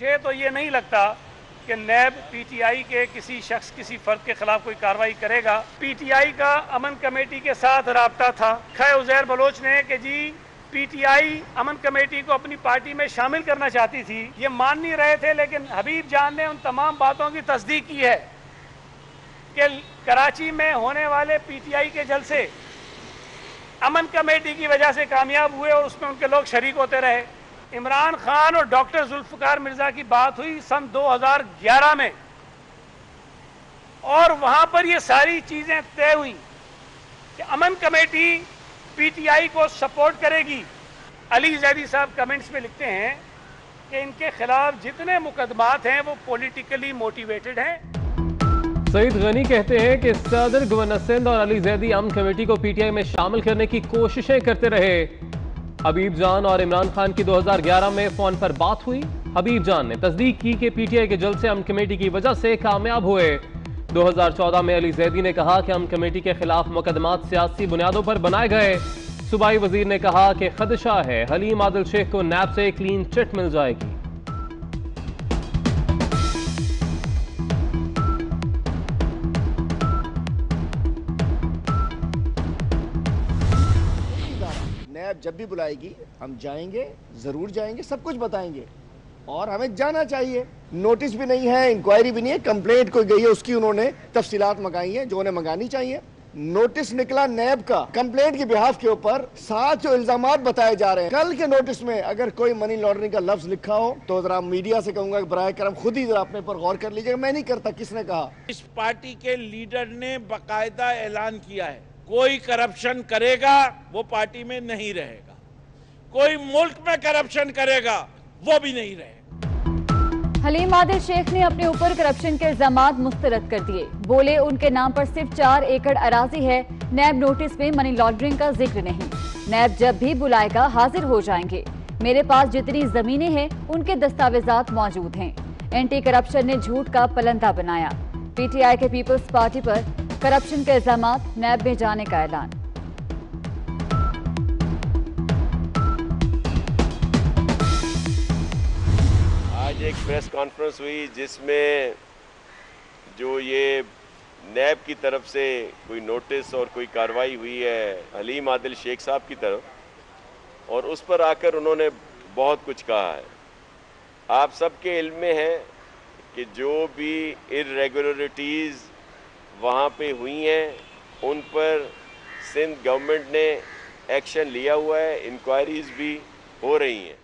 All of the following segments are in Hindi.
मुझे तो ये नहीं लगता कि नैब पीटीआई के किसी शख्स किसी फर्द के खिलाफ कोई कार्रवाई करेगा। पीटीआई का अमन कमेटी के साथ राब्ता था। खै उज़ैर बलोच ने कि जी पीटीआई अमन कमेटी को अपनी पार्टी में शामिल करना चाहती थी, ये मान नहीं रहे थे, लेकिन हबीब जान ने उन तमाम बातों की तस्दीक की है कि कराची में होने वाले पीटीआई के जलसे अमन कमेटी की वजह से कामयाब हुए और उसमें उनके लोग शरीक होते रहे। इमरान खान और डॉक्टर जुल्फ़िकार मिर्जा की बात हुई सन 2011 में और वहां पर ये सारी चीजें तय हुई कि अमन कमेटी पीटीआई को सपोर्ट करेगी। अली जैदी साहब कमेंट्स में लिखते हैं कि इनके खिलाफ जितने मुकदमात हैं वो पॉलिटिकली मोटिवेटेड हैं। सईद गनी कहते हैं कि सदर गवर्नर सिंध और अली जैदी अमन कमेटी को पीटीआई में शामिल करने की कोशिशें करते रहे। हबीब जान और इमरान खान की 2011 में फोन पर बात हुई। हबीब जान ने तस्दीक की कि पीटीआई के जलसे अमन कमेटी की वजह से कामयाब हुए। 2014 में अली जैदी ने कहा कि अमन कमेटी के खिलाफ मुकदमात सियासी बुनियादों पर बनाए गए। सूबाई वजीर ने कहा कि खदशा है हलीम आदिल शेख को नैब से क्लीन चिट मिल जाएगी। नैब जब भी बुलाएगी हम जाएंगे, जरूर जाएंगे, सब कुछ बताएंगे और हमें जाना चाहिए। नोटिस भी नहीं है, इंक्वायरी भी नहीं है, कंप्लेंट कोई गई है उसकी उन्होंने तफसीलात मंगाई है जो उन्हें मंगानी चाहिए। नोटिस निकला नैब का कंप्लेंट के बिहाफ के ऊपर, साथ जो इल्जामात बताए जा रहे हैं। कल के नोटिस में अगर कोई मनी लॉन्ड्रिंग का लफ्ज लिखा हो तो जरा मीडिया से कहूंगा कि बराए करम खुद ही जरा अपने पर गौर कर लीजिएगा। मैं नहीं करता, किसने कहा? इस पार्टी के लीडर ने बाकायदा ऐलान किया है कोई करप्शन करेगा वो पार्टी में नहीं रहेगा, कोई मुल्क में करप्शन करेगा वो भी नहीं रहेगा। हलीम आदिल शेख ने अपने ऊपर करप्शन के इल्जामात मुस्तरद कर दिए। बोले उनके नाम पर सिर्फ 4 एकड़ अराजी है, नैब नोटिस में मनी लॉन्ड्रिंग का जिक्र नहीं। नैब जब भी बुलाएगा हाजिर हो जाएंगे। मेरे पास जितनी जमीनें हैं उनके दस्तावेजात मौजूद हैं। एंटी करप्शन ने झूठ का पलंदा बनाया। पीटीआई के पीपल्स पार्टी पर करप्शन के इल्जामात, नैब में जाने का ऐलान। आज एक प्रेस कॉन्फ्रेंस हुई जिसमें जो ये नैब की तरफ से कोई नोटिस और कोई कार्रवाई हुई है हलीम आदिल शेख साहब की तरफ, और उस पर आकर उन्होंने बहुत कुछ कहा है। आप सबके इल्म में है कि जो भी इर्रेगुलरिटीज़ वहाँ पे हुई हैं उन पर सिंध गवर्नमेंट ने एक्शन लिया हुआ है, इंक्वायरीज भी हो रही हैं।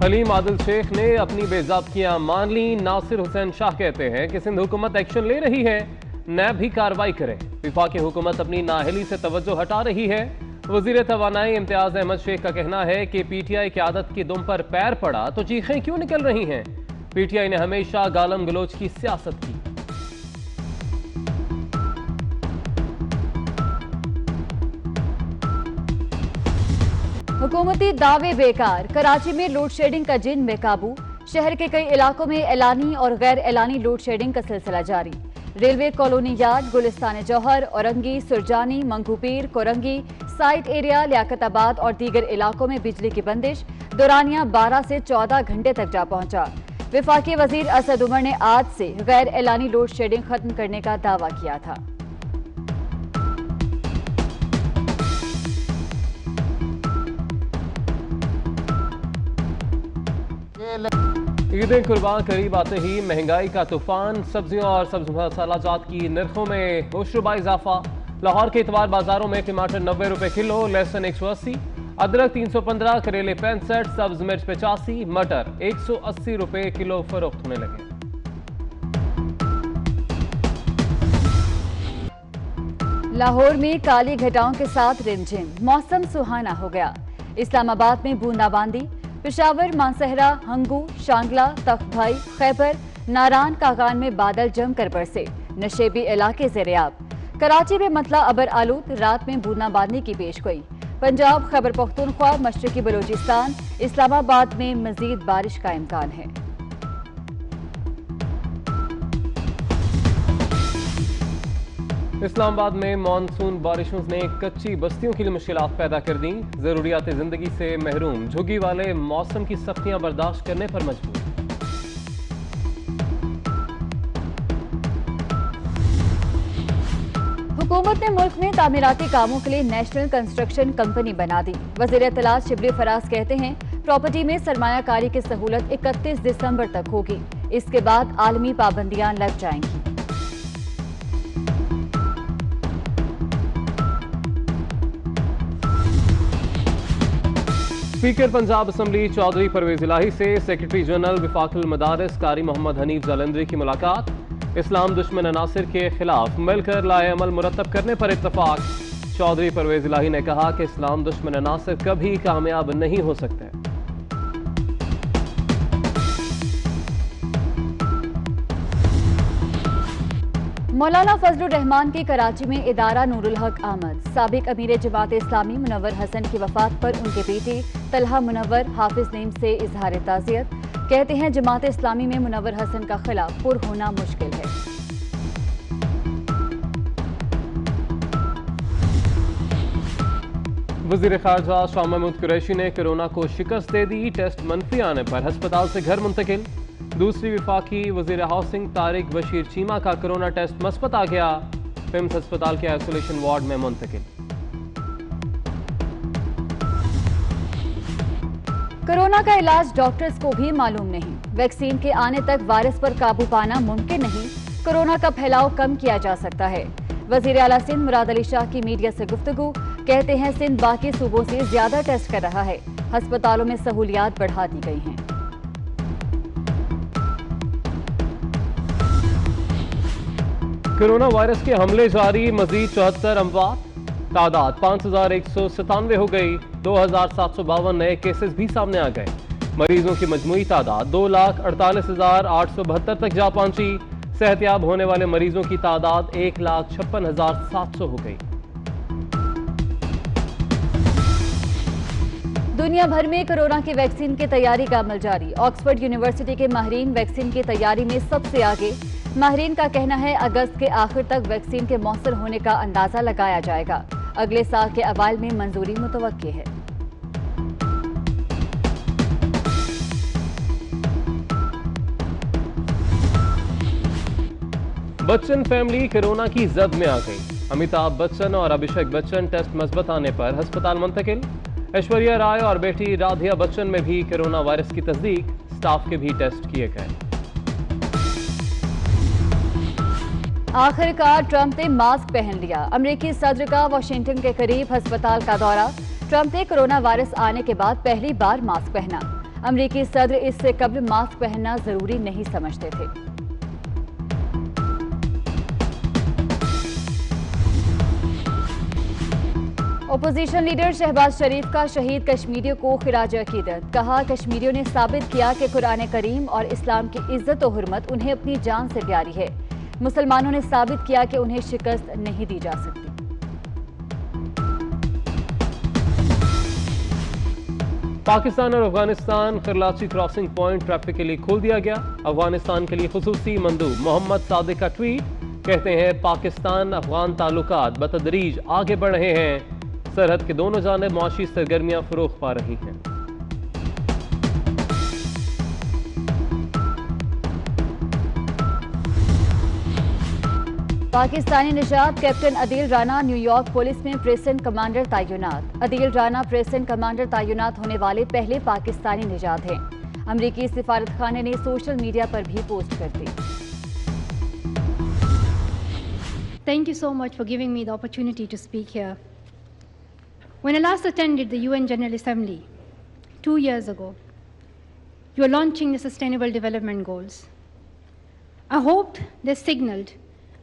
हलीम आदिल शेख ने अपनी बेज़ाब्तियां मान ली। नासिर हुसैन शाह कहते हैं कि सिंध हुकूमत एक्शन ले रही है, नैब भी कार्रवाई करे। विफाकी हुकूमत अपनी नाअहली से तवज्जो हटा रही है। वजीर तवानाई इम्तियाज अहमद शेख का कहना है कि पीटीआई की आदत की दुम पर पैर पड़ा तो चीखें क्यों निकल रही हैं। पीटीआई ने हमेशा गालम गलोच की सियासत की। हुकूमती दावे बेकार। कराची में लोड शेडिंग का जिन बेकाबू। शहर के कई इलाकों में एलानी और गैर एलानी लोड शेडिंग का सिलसिला जारी। रेलवे कॉलोनी यार्ड, गुलिस्तान जौहर, औरंगी, सुरजानी, मंगूपीर, कोरंगी, साइट एरिया, लियाकताबाद और दीगर इलाकों में बिजली की बंदिश दौरानिया 12 से 14 घंटे तक जा पहुंचा। विफाकी वजीर असद उमर ने आज से गैर एलानी लोड शेडिंग खत्म करने का दावा किया था। ईद कुर्बान करीब आते ही महंगाई का तूफान। सब्जियों और सब्ज मसालाजात की नरखों में होशरुबा इजाफा। लाहौर के इतवार बाजारों में टमाटर 90 रुपए किलो, लहसुन 180, अदरक 315, करेले 65, सब्ज मिर्च 85, मटर 180 रुपए किलो फरोख्त होने लगे। लाहौर में काली घटाओं के साथ रिमझिम, मौसम सुहाना हो गया। इस्लामाबाद में बूंदाबांदी। पेशावर, मानसहरा, हंगू, शांगला, तख्तभाई, खैबर, नारान, कागान में बादल जमकर बरसे। नशेबी इलाके ज़ेरे-आब। कराची में मतला अबर आलूद, रात में बूंदाबांदी की पेशगोई। पंजाब, खैबर पख्तूनख्वा, मशरकी बलूचिस्तान, इस्लामाबाद में मजीद बारिश का इम्कान है। इस्लामाबाद में मानसून बारिशों ने कच्ची बस्तियों के लिए मुश्किलात पैदा कर दी। जरूरियात जिंदगी से महरूम, झुग्गी वाले मौसम की सख्तियां बर्दाश्त करने पर मजबूर। हुकूमत ने मुल्क में तामीराती कामों के लिए नेशनल कंस्ट्रक्शन कंपनी बना दी। वज़ीर इत्तलात शिबली फराज कहते हैं प्रॉपर्टी में सरमायाकारी की सहूलत 31 दिसंबर तक होगी। इसके बाद आलमी पाबंदियां लग जाएंगी। स्पीकर पंजाब असम्बली चौधरी परवेज इलाही से सेक्रेटरी जनरल विफाकुल मदारिस कारी मोहम्मद हनीफ जालंधरी की मुलाकात। इस्लाम दुश्मन अनासिर के खिलाफ मिलकर लाए अमल मुरतब करने पर इत्तफाक। चौधरी परवेज इलाही ने कहा कि इस्लाम दुश्मन अनासिर कभी कामयाब नहीं हो सकते। मौलाना फजलुर रहमान की कराची में इदारा नूरुल हक आमद। साबिक अमीर जमात इस्लामी मुनव्वर हसन की वफात पर उनके बेटे तलहा मुनव्वर हाफिज नईम से इजहार ताज़ियत। कहते हैं जमात इस्लामी में मुनव्वर हसन का खिलाफ पुर होना मुश्किल है। वज़ीर ख़ारजा शाह महमूद कुरैशी ने कोरोना को शिकस्त दे दी। टेस्ट मनफी आने पर अस्पताल से घर मुंतकिल। दूसरी विफाकी वज़ीर हाउसिंग तारिक बशीर चीमा का कोरोना टेस्ट मस्बत आ गया। पिम्स अस्पताल के आइसोलेशन वार्ड में मुंतकिल। कोरोना का इलाज डॉक्टर्स को भी मालूम नहीं। वैक्सीन के आने तक वायरस पर काबू पाना मुमकिन नहीं। कोरोना का फैलाव कम किया जा सकता है। वज़ीर आला सिंध मुराद अली शाह की मीडिया से गुफ्तगू। कहते हैं सिंध बाकी सूबों से ज्यादा टेस्ट कर रहा है। अस्पतालों में सहूलियात बढ़ा दी गई हैं। कोरोना वायरस के हमले जारी। मजीद 74 अमवात। तादाद 5197 हो गई। 2752 नए केसेस भी सामने आ गए। मरीजों की मजमूई तादाद 2,48,872 तक जा पहुंची। सेहतयाब होने वाले मरीजों की तादाद 1,56,700 हो गई। दुनिया भर में कोरोना की वैक्सीन की तैयारी का अमल जारी। ऑक्सफोर्ड यूनिवर्सिटी के माहिरीन वैक्सीन की तैयारी में सबसे आगे। माहिरीन का कहना है अगस्त के आखिर तक वैक्सीन के मौसर होने का अंदाजा लगाया जाएगा। अगले साल के अवाइल में मंजूरी मुतवक्की है। बच्चन फैमिली कोरोना की जद में आ गई। अमिताभ बच्चन और अभिषेक बच्चन टेस्ट मस्बत आने पर अस्पताल मुंतकिल। ऐश्वर्या राय और बेटी राधिया बच्चन में भी कोरोना वायरस की तस्दीक। स्टाफ के भी टेस्ट किए गए। आखिरकार ट्रंप ने मास्क पहन लिया। अमेरिकी सदर का वाशिंगटन के करीब अस्पताल का दौरा। ट्रंप ने कोरोना वायरस आने के बाद पहली बार मास्क पहना। अमेरिकी सदर इससे कबल मास्क पहनना जरूरी नहीं समझते थे। ओपोजिशन लीडर शहबाज शरीफ का शहीद कश्मीरियों को खिराज अकीदत। कहा कश्मीरियों ने साबित किया कि कुरान करीम और इस्लाम की इज्जत और हुर्मत उन्हें अपनी जान से प्यारी है। मुसलमानों ने साबित किया कि उन्हें शिकस्त नहीं दी जा सकती। पाकिस्तान और Afghanistan Karachi crossing point traffic के लिए खोल दिया गया। अफगानिस्तान के लिए खुसूसी मंदूब मोहम्मद सादिक का ट्वीट। कहते हैं पाकिस्तान अफगान ताल्लुकात बतदरीज आगे बढ़ रहे हैं। सरहद के दोनों जानिब मुआशी सरगर्मियां फरोग पा रही हैं। पाकिस्तानी निजात captain Adeel Rana New York police में प्रेसिडेंट कमांडर तैनात। अदील राना प्रेसिडेंट कमांडर तैनात होने वाले पहले पाकिस्तानी निजात हैं। अमरीकी सिफारतखाने ने सोशल मीडिया पर भी पोस्ट कर दी। Thank you so much for giving me the opportunity to speak here. When I last attended the UN General Assembly 2 years ago, you were launching the Sustainable Development Goals. I hoped they signaled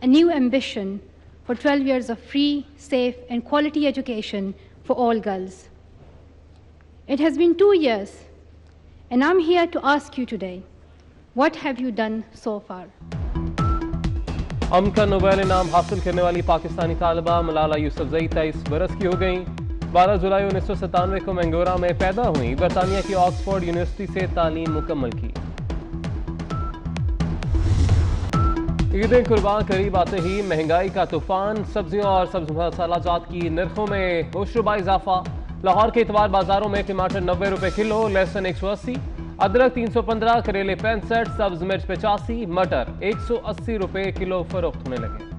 a new ambition for 12 years of free, safe, and quality education for all girls. It has been 2 years, and I'm here to ask you today, what have you done so far? अमन का नोबेल इनाम हासिल करने वाली पाकिस्तानी तालिबा मलाला यूसुफजई 23 बरस की हो गई। 12 जुलाई 1997 को मैंगोरा में पैदा हुई। बरतानिया की ऑक्सफोर्ड यूनिवर्सिटी से तालीम मुकम्मल की। ईद कुर्बान करीब आते ही महंगाई का तूफान। सब्जियों और सब्ज मसालाजात की नरखों में होशरुबा इजाफा। लाहौर के इतवार बाजारों में टमाटर 90 रुपए किलो, लहसुन 180, अदरक 315, करेले 65, सब्ज मिर्च 85, मटर 180 रुपए किलो फरोख्त होने लगे।